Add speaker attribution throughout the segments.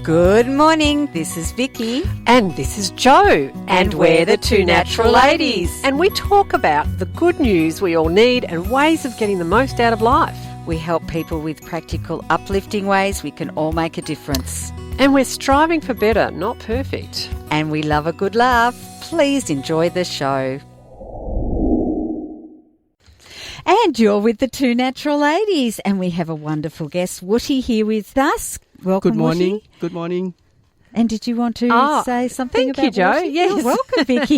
Speaker 1: Good morning, this is Vicki.
Speaker 2: And this is Jo.
Speaker 1: And we're the two natural ladies.
Speaker 2: And we talk about the good news we all need and ways of getting the most out of life.
Speaker 1: We help people with practical, uplifting ways we can all make a difference.
Speaker 2: And we're striving for better, not perfect.
Speaker 1: And we love a good laugh. Please enjoy the show. And you're with the two natural ladies, and we have a wonderful guest, Wutti, here with us. Welcome,
Speaker 3: Good morning.
Speaker 1: Wutti.
Speaker 3: Good morning.
Speaker 1: And did you want to say something
Speaker 2: thank you,
Speaker 1: about
Speaker 2: Jo.
Speaker 1: Wutti?
Speaker 2: Yes.
Speaker 1: You're welcome, Vicki.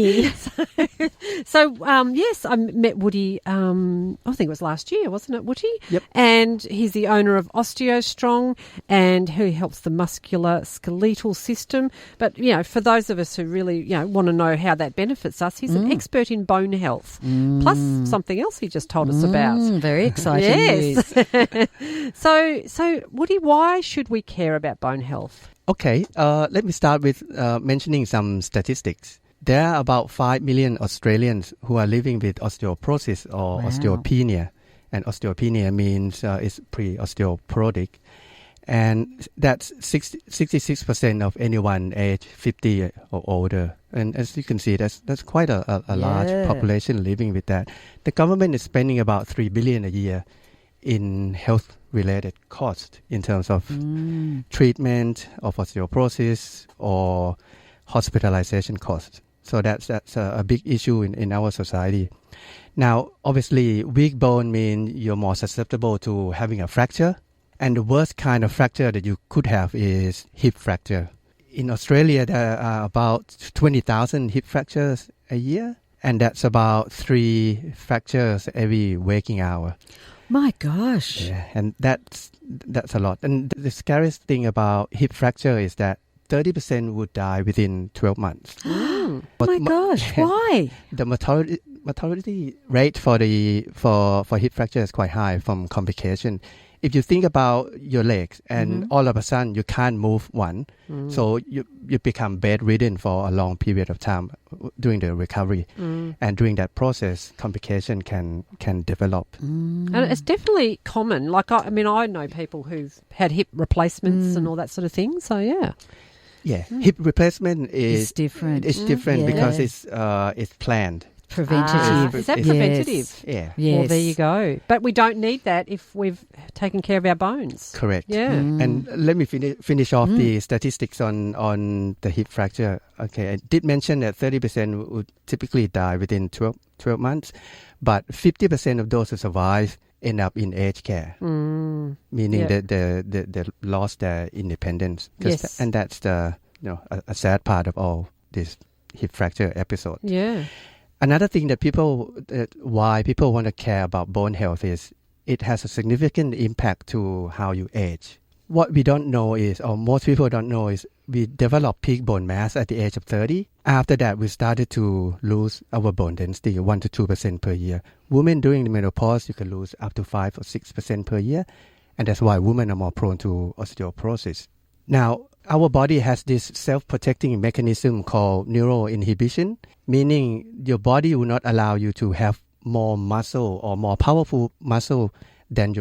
Speaker 2: Yes, I met Wutti, I think it was last year, wasn't it, Wutti?
Speaker 3: Yep.
Speaker 2: And he's the owner of Osteo Strong, and he helps the musculoskeletal system. But, you know, for those of us who really, want to know how that benefits us, he's an expert in bone health, plus something else he just told us about.
Speaker 1: Very exciting news.
Speaker 2: So, Wutti, why should we care about bone health?
Speaker 3: Okay, let me start with mentioning some statistics. There are about 5 million Australians who are living with osteoporosis or osteopenia. And osteopenia means it's pre-osteoporotic. And that's 66% of anyone age 50 or older. And as you can see, that's quite a large population living with that. The government is spending about $3 billion a year in health-related costs in terms of treatment of osteoporosis or hospitalization costs. So that's a big issue in our society. Now, obviously, weak bone means you're more susceptible to having a fracture. And the worst kind of fracture that you could have is hip fracture. In Australia, there are about 20,000 hip fractures a year. And that's about 3 fractures every waking hour.
Speaker 1: My gosh.
Speaker 3: Yeah, and that's a lot. And the scariest thing about hip fracture is that 30% would die within 12 months.
Speaker 1: Oh my gosh, why?
Speaker 3: The mortality rate for hip fracture is quite high from complication. If you think about your legs and all of a sudden you can't move one, so you become bedridden for a long period of time during the recovery. And during that process, complication can develop.
Speaker 2: And it's definitely common. Like, I know people who've had hip replacements and all that sort of thing. So, yeah.
Speaker 3: Yeah, hip replacement is
Speaker 1: different.
Speaker 3: It's different because it's planned.
Speaker 1: Preventative.
Speaker 2: Is that preventative?
Speaker 3: Yeah.
Speaker 1: Yes.
Speaker 2: Well, there you go. But we don't need that if we've taken care of our bones.
Speaker 3: Correct.
Speaker 2: Yeah.
Speaker 3: And let me finish off the statistics on the hip fracture. Okay, I did mention that 30% would typically die within 12 months, but 50% of those who survive end up in aged care, meaning that they lost their independence.
Speaker 2: Yes.
Speaker 3: And that's a sad part of all this hip fracture episode.
Speaker 2: Yeah.
Speaker 3: Another thing why people want to care about bone health is it has a significant impact to how you age. What we don't know is, or most people don't know is, we develop peak bone mass at the age of 30. After that, we started to lose our bone density 1 to 2% per year. Women during the menopause, you can lose up to 5 or 6% per year. And that's why women are more prone to osteoporosis. Now, our body has this self-protecting mechanism called neuroinhibition, meaning your body will not allow you to have more muscle or more powerful muscle than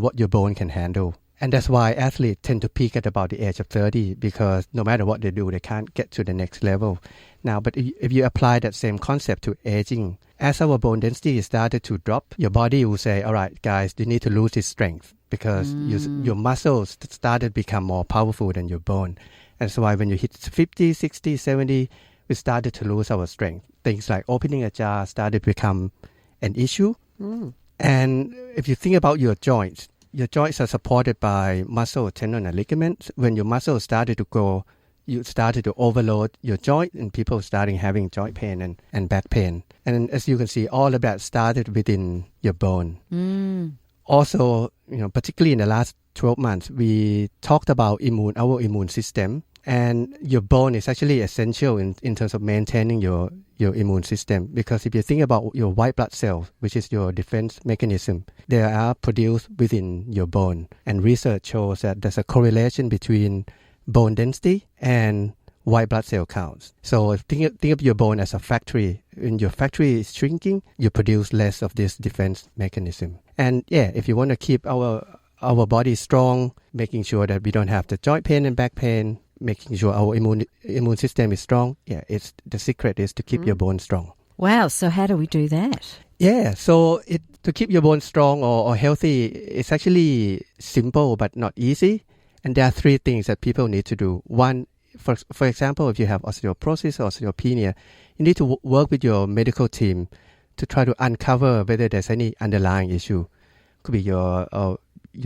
Speaker 3: what your bone can handle. And that's why athletes tend to peak at about the age of 30, because no matter what they do, they can't get to the next level. Now, but if you apply that same concept to aging, as our bone density started to drop, your body will say, all right, guys, you need to lose this strength because your muscles started to become more powerful than your bone. And so when you hit 50, 60, 70, we started to lose our strength. Things like opening a jar started to become an issue. And if you think about your joints are supported by muscle, tendon, and ligaments. When your muscles started to grow, you started to overload your joint, and people starting having joint pain and back pain. And as you can see, all of that started within your bone. Also, particularly in the last 12 months, we talked about our immune system. And your bone is actually essential in terms of maintaining your immune system. Because if you think about your white blood cells, which is your defense mechanism, they are produced within your bone. And research shows that there's a correlation between bone density and white blood cell counts. So think of your bone as a factory. When your factory is shrinking, you produce less of this defense mechanism. And if you want to keep our body strong, making sure that we don't have the joint pain and back pain, making sure our immune system is strong. Yeah, it's the secret is to keep your bones strong.
Speaker 1: Wow. So how do we do that?
Speaker 3: Yeah, so to keep your bones strong or healthy, it's actually simple but not easy. And there are three things that people need to do. One, for example, if you have osteoporosis or osteopenia, you need to work with your medical team to try to uncover whether there's any underlying issue. Could be your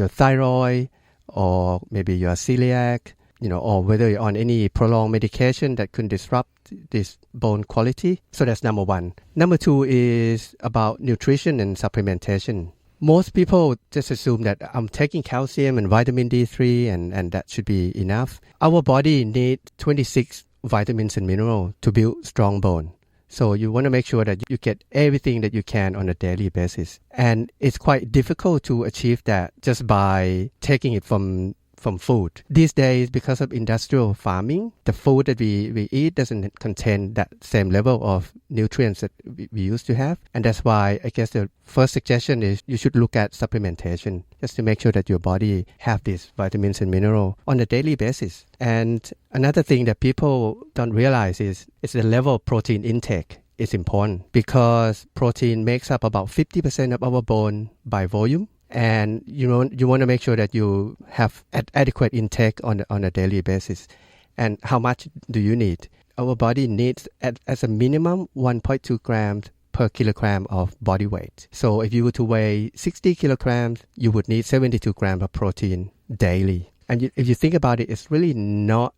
Speaker 3: thyroid, or maybe your celiac, or whether you're on any prolonged medication that could disrupt this bone quality. So that's number one. Number two is about nutrition and supplementation. Most people just assume that I'm taking calcium and vitamin D3 and that should be enough. Our body needs 26 vitamins and minerals to build strong bone. So you want to make sure that you get everything that you can on a daily basis. And it's quite difficult to achieve that just by taking it from food. These days, because of industrial farming, the food that we eat doesn't contain that same level of nutrients that we used to have. And that's why I guess the first suggestion is you should look at supplementation just to make sure that your body have these vitamins and minerals on a daily basis. And another thing that people don't realize is the level of protein intake is important, because protein makes up about 50% of our bone by volume. And you want to make sure that you have adequate intake on a daily basis. And how much do you need? Our body needs as a minimum 1.2 grams per kilogram of body weight. So if you were to weigh 60 kilograms, you would need 72 grams of protein daily. And if you think about it, it's really not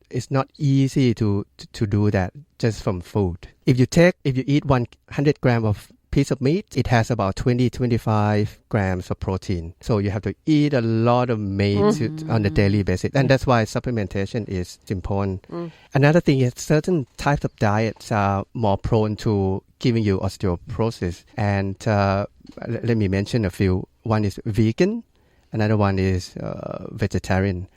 Speaker 3: easy to do that just from food. If you eat 100 grams of piece of meat, it has about 20-25 grams of protein. So you have to eat a lot of meat on a daily basis. And that's why supplementation is important. Another thing is certain types of diets are more prone to giving you osteoporosis. And let me mention a few. One is vegan. Another one is vegetarian.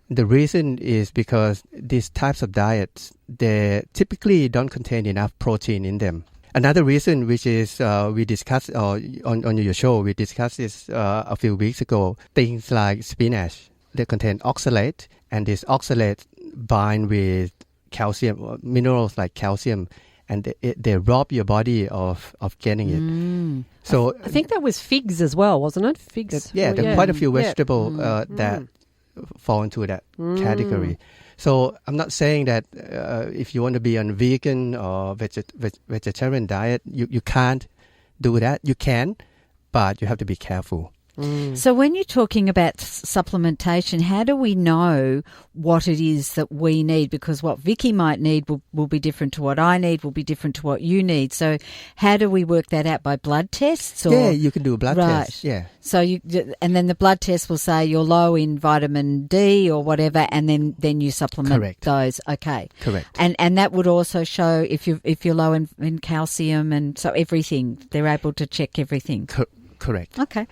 Speaker 3: The reason is because these types of diets, they typically don't contain enough protein in them. Another reason, which is we discussed on your show, we discussed this a few weeks ago, things like spinach. They contain oxalate, and this oxalate bind with calcium, minerals like calcium, and they rob your body of getting it. So
Speaker 2: I think that was figs as well, wasn't it? Figs.
Speaker 3: There are quite a few vegetables that fall into that category. So I'm not saying that if you want to be on vegan or vegetarian diet, you can't do that. You can, but you have to be careful.
Speaker 1: So when you're talking about supplementation, how do we know what it is that we need? Because what Vicki might need will be different to what I need, will be different to what you need. So how do we work that out? By blood tests? Or?
Speaker 3: Yeah, you can do a blood test. Yeah.
Speaker 1: So and then the blood test will say you're low in vitamin D or whatever, and then you supplement those. Okay.
Speaker 3: Correct.
Speaker 1: And that would also show if you're low in calcium, and so everything. They're able to check everything.
Speaker 3: Correct.
Speaker 1: Okay.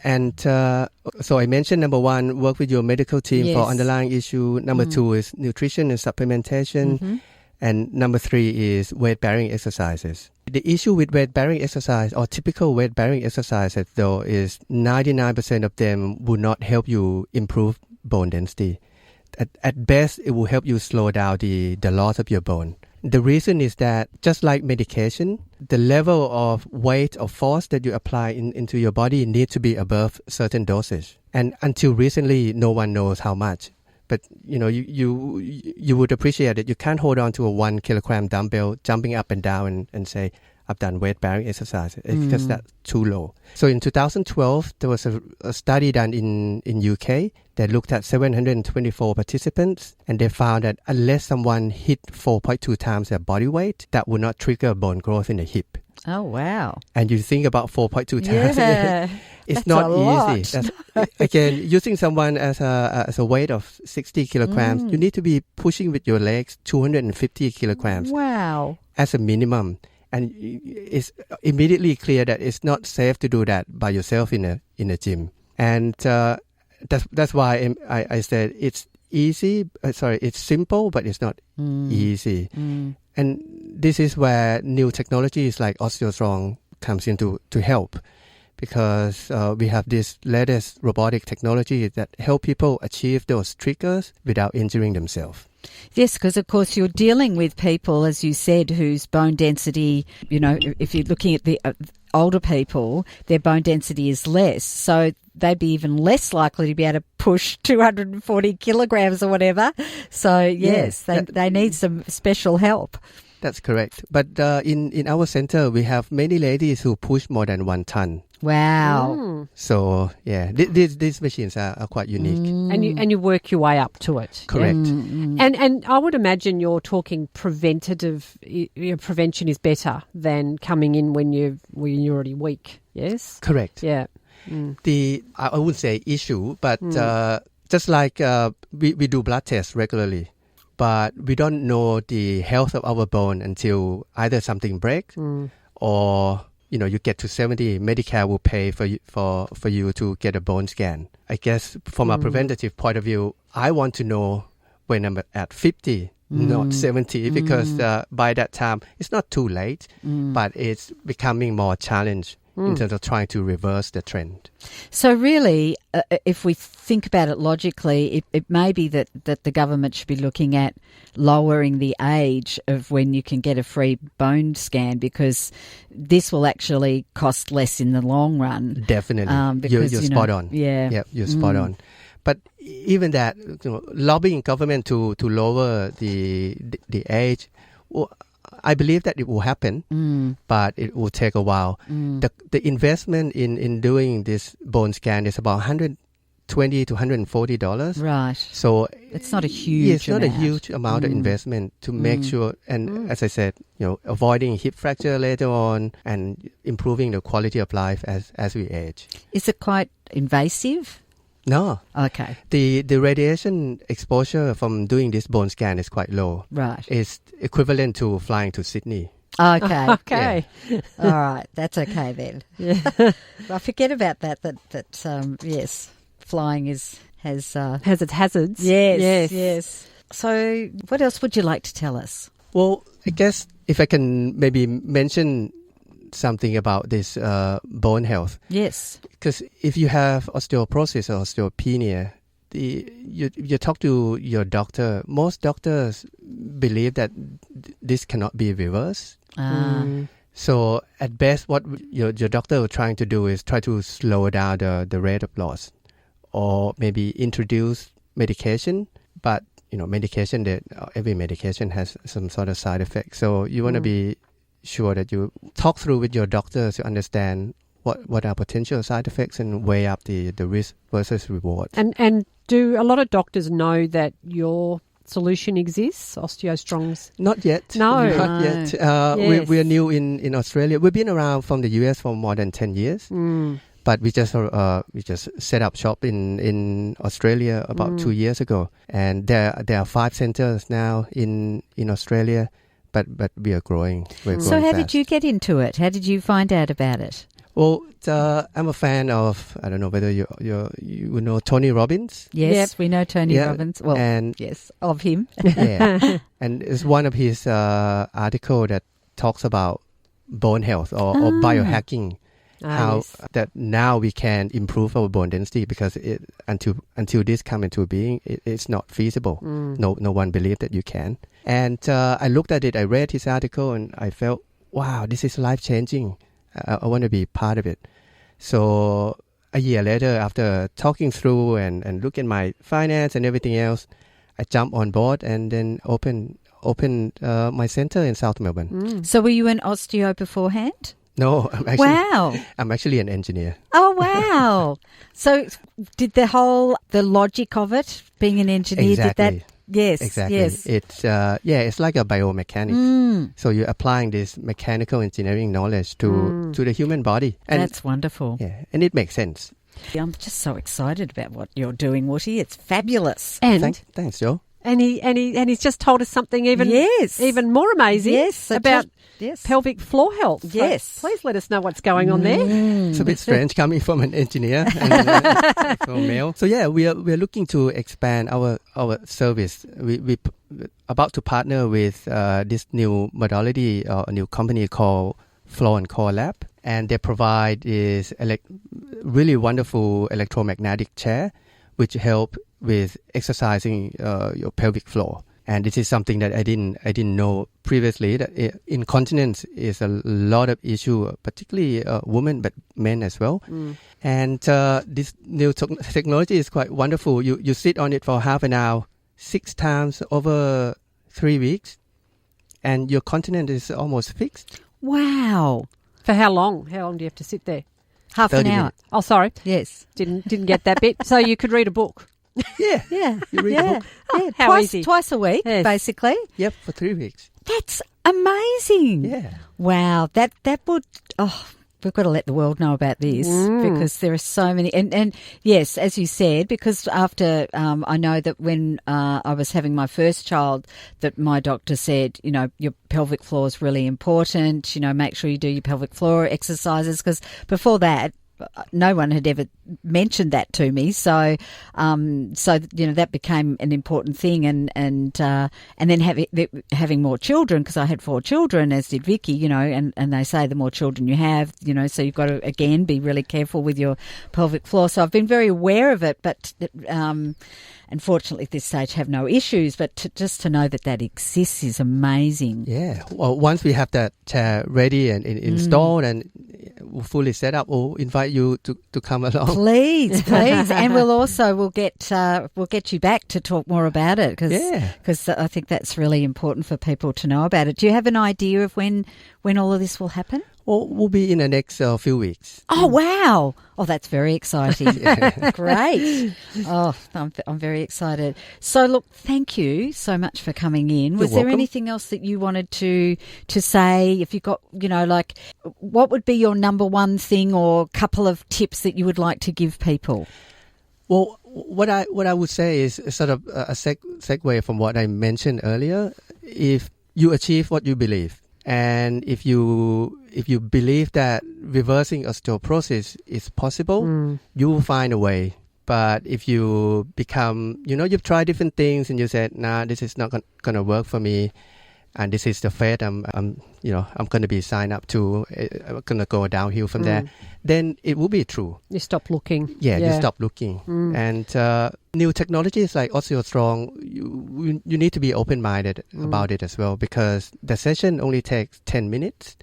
Speaker 3: And so I mentioned number one, work with your medical team for underlying issue. Number two is nutrition and supplementation. And number three is weight-bearing exercises. The issue with weight-bearing exercise or typical weight-bearing exercises, though, is 99% of them will not help you improve bone density. At best, it will help you slow down the loss of your bone. The reason is that just like medication, the level of weight or force that you apply into your body needs to be above certain dosage. And until recently, no one knows how much. But you would appreciate it. You can't hold on to a 1 kilogram dumbbell jumping up and down and say, I've done weight-bearing exercise. It's because that's too low. So in 2012, there was a study done in UK that looked at 724 participants, and they found that unless someone hit 4.2 times their body weight, that would not trigger bone growth in the hip.
Speaker 1: Oh, wow.
Speaker 3: And you think about 4.2 times, it's not easy. Again, using someone as a weight of 60 kilograms, you need to be pushing with your legs 250 kilograms.
Speaker 1: Wow. As
Speaker 3: a minimum. And it's immediately clear that it's not safe to do that by yourself in a gym. And that's why I said it's easy. It's simple, but it's not easy. And this is where new technologies like Osteo Strong comes in to help. because we have this latest robotic technology that help people achieve those triggers without injuring themselves.
Speaker 1: Yes, because of course you're dealing with people, as you said, whose bone density, if you're looking at the older people, their bone density is less. So they'd be even less likely to be able to push 240 kilograms or whatever. So, yes, they need some special help.
Speaker 3: That's correct. But in our center, we have many ladies who push more than 1 ton.
Speaker 1: Wow.
Speaker 3: So, these machines are quite unique.
Speaker 2: And you work your way up to it.
Speaker 3: Correct.
Speaker 2: Yeah? And I would imagine you're talking preventative. Prevention is better than coming in when you're already weak. Yes.
Speaker 3: Correct.
Speaker 2: Yeah.
Speaker 3: I wouldn't say issue, but just like we do blood tests regularly, but we don't know the health of our bone until either something breaks or you get to 70, Medicare will pay for you to get a bone scan. I guess from a preventative point of view, I want to know when I'm at 50, not 70, because by that time, it's not too late, but it's becoming more challenge in terms of trying to reverse the trend.
Speaker 1: So really, if we think about it logically, it may be that the government should be looking at lowering the age of when you can get a free bone scan, because this will actually cost less in the long run.
Speaker 3: Definitely.
Speaker 1: Because,
Speaker 3: you're spot on.
Speaker 1: Yeah.
Speaker 3: Yep, you're spot on. But even that, lobbying government to lower the age, well, I believe that it will happen, but it will take a while. The investment in doing this bone scan is about $120 to $140.
Speaker 1: Right.
Speaker 3: So
Speaker 1: it's not a huge
Speaker 3: amount.
Speaker 1: It's
Speaker 3: not a huge amount of investment to make sure, and as I said, avoiding hip fracture later on and improving the quality of life as we age.
Speaker 1: Is it quite invasive?
Speaker 3: No.
Speaker 1: Okay.
Speaker 3: The radiation exposure from doing this bone scan is quite low.
Speaker 1: Right.
Speaker 3: It's equivalent to flying to Sydney.
Speaker 1: Okay.
Speaker 2: Okay.
Speaker 1: Yeah. All right. That's okay then.
Speaker 2: Yeah.
Speaker 1: Well, forget about that. Yes, flying has
Speaker 2: its hazards.
Speaker 1: Yes. So what else would you like to tell us?
Speaker 3: Well, I guess if I can maybe mention something about this bone health.
Speaker 1: Yes.
Speaker 3: Because if you have osteoporosis or osteopenia, you talk to your doctor. Most doctors believe that this cannot be reversed. So at best, what your doctor is trying to do is try to slow down the rate of loss, or maybe introduce medication. But medication, that every medication has some sort of side effect. So you want to be sure that you talk through with your doctor to understand what are potential side effects and weigh up the risk versus reward.
Speaker 2: And do a lot of doctors know that your solution exists, Osteo Strong's?
Speaker 3: Not yet.
Speaker 2: No.
Speaker 3: Not yet.
Speaker 2: Yes.
Speaker 3: We're new in Australia. We've been around from the US for more than 10 years. But we just set up shop in Australia about 2 years ago. And there are 5 centers now in Australia. But we are growing.
Speaker 1: So how did you get into it? How did you find out about it?
Speaker 3: Well, I'm a fan of, I don't know whether you know Tony Robbins.
Speaker 1: Yes, we know Tony Robbins. Well, yes, of him.
Speaker 3: Yeah, and it's one of his article that talks about bone health or biohacking. How that now we can improve our bone density, because until this come into being, it's not feasible. No one believed that you can. And I looked at it, I read his article, and I felt, wow, this is life-changing. I want to be part of it. So a year later, after talking through and looking at my finance and everything else, I jumped on board and then opened my center in South Melbourne.
Speaker 1: So were you an osteo beforehand?
Speaker 3: No, I'm actually an engineer.
Speaker 1: Oh, wow. So did the logic of it, being an engineer,
Speaker 3: Exactly.
Speaker 1: did that? Yes,
Speaker 3: exactly.
Speaker 1: Yes.
Speaker 3: It's like a biomechanic. So you're applying this mechanical engineering knowledge to the human body. And
Speaker 1: that's wonderful.
Speaker 3: Yeah, and it makes sense.
Speaker 1: I'm just so excited about what you're doing, Wutti. It's fabulous.
Speaker 2: And
Speaker 3: thanks, Joe.
Speaker 2: And he's just told us something even more amazing.
Speaker 1: Yes,
Speaker 2: about pelvic floor health.
Speaker 1: Yes.
Speaker 2: So please let us know what's going on there.
Speaker 3: It's a bit strange coming from an engineer and from male. So we are looking to expand our service. We about to partner with this new modality or a new company called Floor and Core Lab, and they provide this really wonderful electromagnetic chair, which help with exercising your pelvic floor. And this is something that I didn't know previously, that incontinence is a lot of issue, particularly women, but men as well. And this new technology is quite wonderful. You sit on it for half an hour, 6 times over 3 weeks, and your continence is almost fixed.
Speaker 1: Wow.
Speaker 2: For how long? How long do you have to sit there?
Speaker 1: Half an
Speaker 3: 30
Speaker 1: hour.
Speaker 3: minutes.
Speaker 2: Oh, sorry.
Speaker 1: Yes.
Speaker 2: Didn't get that bit. So you could read a book.
Speaker 3: Yeah.
Speaker 1: Yeah.
Speaker 3: You read a book.
Speaker 1: Yeah.
Speaker 2: How easy.
Speaker 1: Twice a week,
Speaker 2: Yes.
Speaker 1: basically.
Speaker 3: Yep, for 3 weeks.
Speaker 1: That's amazing.
Speaker 3: Yeah.
Speaker 1: Wow. That would, we've got to let the world know about this because there are so many. And yes, as you said, because after I know that when I was having my first child, that my doctor said, your pelvic floor is really important. Make sure you do your pelvic floor exercises, because before that, no one had ever mentioned that to me, so that became an important thing, and then having more children, because I had 4 children, as did Vicki, and they say the more children you have, so you've got to again be really careful with your pelvic floor. So I've been very aware of it, but unfortunately at this stage have no issues. But just to know that exists is amazing.
Speaker 3: Yeah. Well, once we have that chair ready and installed and fully set up, we'll invite you to come along.
Speaker 1: Please, and we'll get you back to talk more about it, because I think that's really important for people to know about it. Do you have an idea of when all of this will happen?
Speaker 3: Well, we'll be in the next few weeks.
Speaker 1: Oh, wow. Oh, that's very exciting. Great. Oh, I'm very excited. So, look, thank you so much for coming in. Was there anything else that you wanted to say? If you got, what would be your number one thing or couple of tips that you would like to give people?
Speaker 3: Well, what I would say is sort of a segue from what I mentioned earlier. If you achieve what you believe, and if you believe that reversing osteoporosis is possible, you will find a way. But if you become, you've tried different things and you said, nah, this is not going to work for me, and this is the fate I'm going to be signed up to, I'm going to go downhill from there, then it will be true.
Speaker 2: You stop looking.
Speaker 3: Yeah, you stop looking. And new technologies like Osteo Strong, you need to be open-minded about it as well, because the session only takes 10 minutes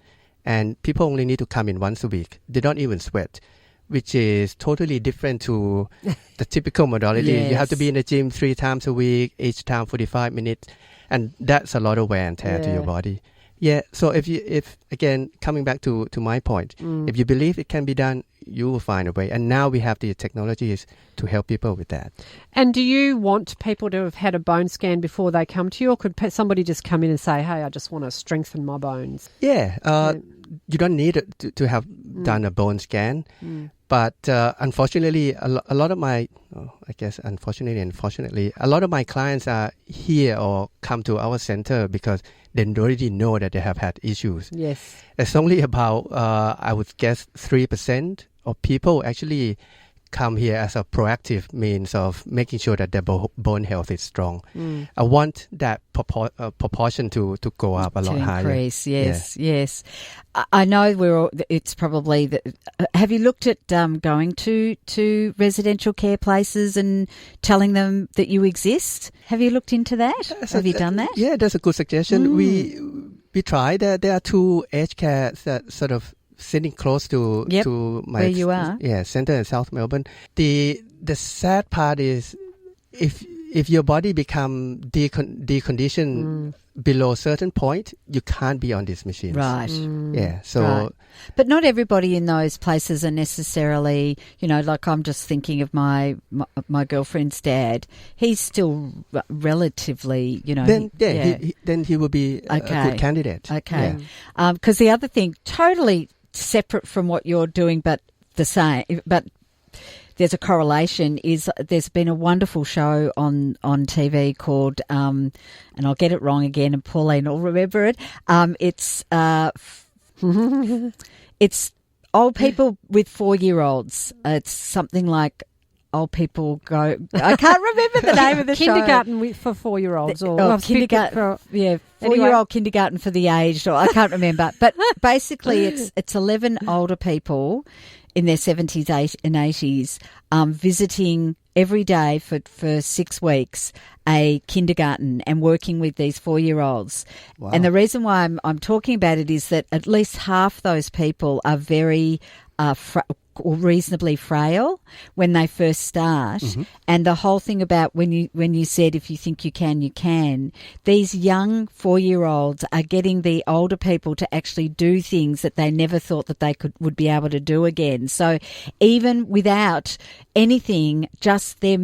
Speaker 3: and people only need to come in once a week. They don't even sweat, which is totally different to the typical modality.
Speaker 1: Yes.
Speaker 3: You have to be in the gym 3 times a week, each time 45 minutes. And that's a lot of wear and tear to your body. Yeah. So if again, coming back to my point, if you believe it can be done, you will find a way. And now we have the technologies to help people with that.
Speaker 2: And do you want people to have had a bone scan before they come to you, or could somebody just come in and say, hey, I just want to strengthen my bones?
Speaker 3: Yeah. You don't need to have done a bone scan. But unfortunately, a lot of my, unfortunately, a lot of my clients are here or come to our center because they already know that they have had issues.
Speaker 2: Yes.
Speaker 3: It's only about, I would guess, 3% of people actually come here as a proactive means of making sure that their bone health is strong. I want that proportion to go up a lot higher.
Speaker 1: To increase, yes. I know it's probably have you looked at going to residential care places and telling them that you exist? Have you looked into that? Have you done that?
Speaker 3: Yeah, that's a good suggestion. We tried. There are 2 aged care that sort of sitting close to my
Speaker 1: where you are.
Speaker 3: Center in South Melbourne. The sad part is if your body become deconditioned below a certain point, you can't be on these machines.
Speaker 1: Right.
Speaker 3: Yeah. So.
Speaker 1: Right. But not everybody in those places are necessarily, like I'm just thinking of my girlfriend's dad. He's still relatively,
Speaker 3: Then he will be a good candidate.
Speaker 1: Okay. Because the other thing, totally separate from what you're doing, but the same, but there's a correlation, is there's been a wonderful show on TV called, and I'll get it wrong again and Pauline will remember it. It's old people with 4-year-olds. It's something like old people go. I can't remember the name of the
Speaker 2: kindergarten for 4-year-olds or
Speaker 1: kindergarten. Yeah, 4-year-old kindergarten for the aged, or I can't remember. But basically, it's 11 older people in their 70s and 80s visiting every day for 6 weeks a kindergarten and working with these 4-year-olds.
Speaker 3: Wow.
Speaker 1: And the reason why I'm talking about it is that at least half those people are very or reasonably frail when they first start.
Speaker 3: Mm-hmm.
Speaker 1: And the whole thing about when you said if you think you can, you can, these young 4-year-olds are getting the older people to actually do things that they never thought that they would be able to do again. So even without anything, just their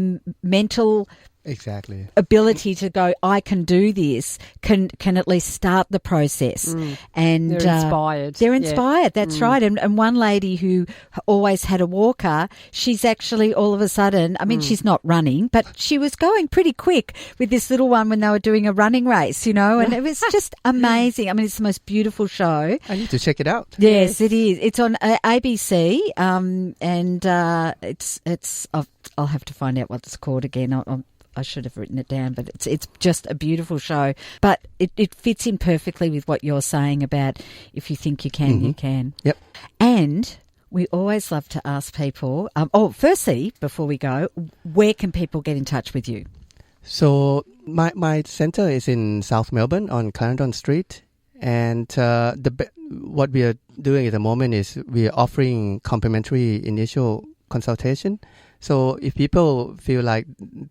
Speaker 1: mental ability to go, I can do this, can at least start the process. And
Speaker 2: they're inspired.
Speaker 1: They're inspired, that's right. And one lady who always had a walker, she's actually all of a sudden, I mean, she's not running, but she was going pretty quick with this little one when they were doing a running race, and it was just amazing. I mean, it's the most beautiful show.
Speaker 3: I need to check it out.
Speaker 1: Yes, it is. It's on ABC, and it's. I'll have to find out what it's called again. I should have written it down, but it's just a beautiful show. But it fits in perfectly with what you're saying about if you think you can, you can.
Speaker 3: Yep.
Speaker 1: And we always love to ask people, firstly, before we go, where can people get in touch with you?
Speaker 3: So my center is in South Melbourne on Clarendon Street. And what we are doing at the moment is we are offering complimentary initial consultation. So if people feel like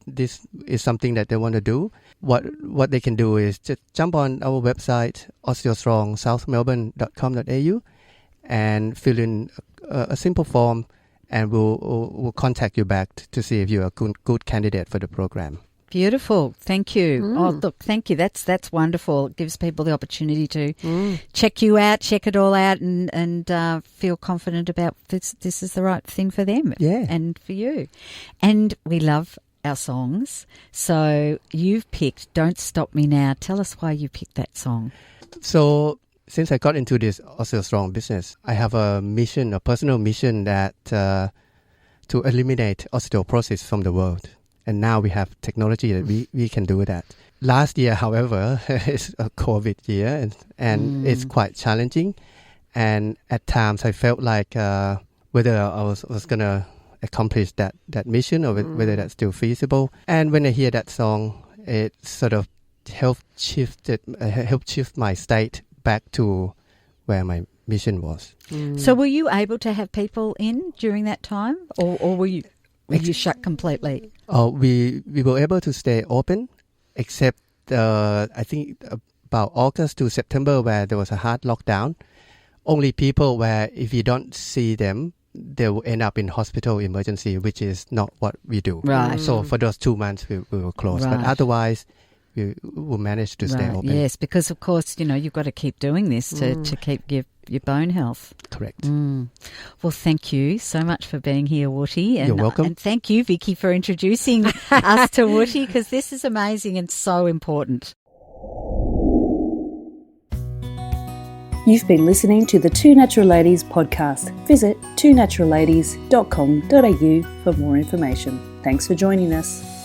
Speaker 3: this is something that they want to do, what they can do is just jump on our website, osteostrong.southmelbourne.com.au, and fill in a simple form, and we'll contact you back to see if you're a good candidate for the program.
Speaker 1: Beautiful. Thank you. Oh, look, thank you. That's wonderful. It gives people the opportunity to check you out, check it all out, and feel confident about this is the right thing for them and for you. And we love our songs. So you've picked Don't Stop Me Now. Tell us why you picked that song.
Speaker 3: So since I got into this Osteo Strong business, I have a personal mission that to eliminate osteoporosis from the world. And now we have technology that we can do that. Last year, however, is a COVID year, and it's quite challenging. And at times, I felt like whether I was going to accomplish that mission or whether that's still feasible. And when I hear that song, it sort of helped shift my state back to where my mission was.
Speaker 1: So were you able to have people in during that time, or were you shut completely?
Speaker 3: We were able to stay open, except I think about August to September, where there was a hard lockdown. Only people where if you don't see them, they will end up in hospital emergency, which is not what we do.
Speaker 1: Right.
Speaker 3: So for those 2 months, we were closed.
Speaker 1: Right.
Speaker 3: But otherwise, we will manage to stay open.
Speaker 1: Yes, because of course, you've got to keep doing this to keep your bone health.
Speaker 3: Correct.
Speaker 1: Well, thank you so much for being here, Wutti. And,
Speaker 3: you're welcome.
Speaker 1: And thank you, Vicki, for introducing us to Wutti, because this is amazing and so important.
Speaker 4: You've been listening to the Two Natural Ladies podcast. Visit twonaturalladies.com.au for more information. Thanks for joining us.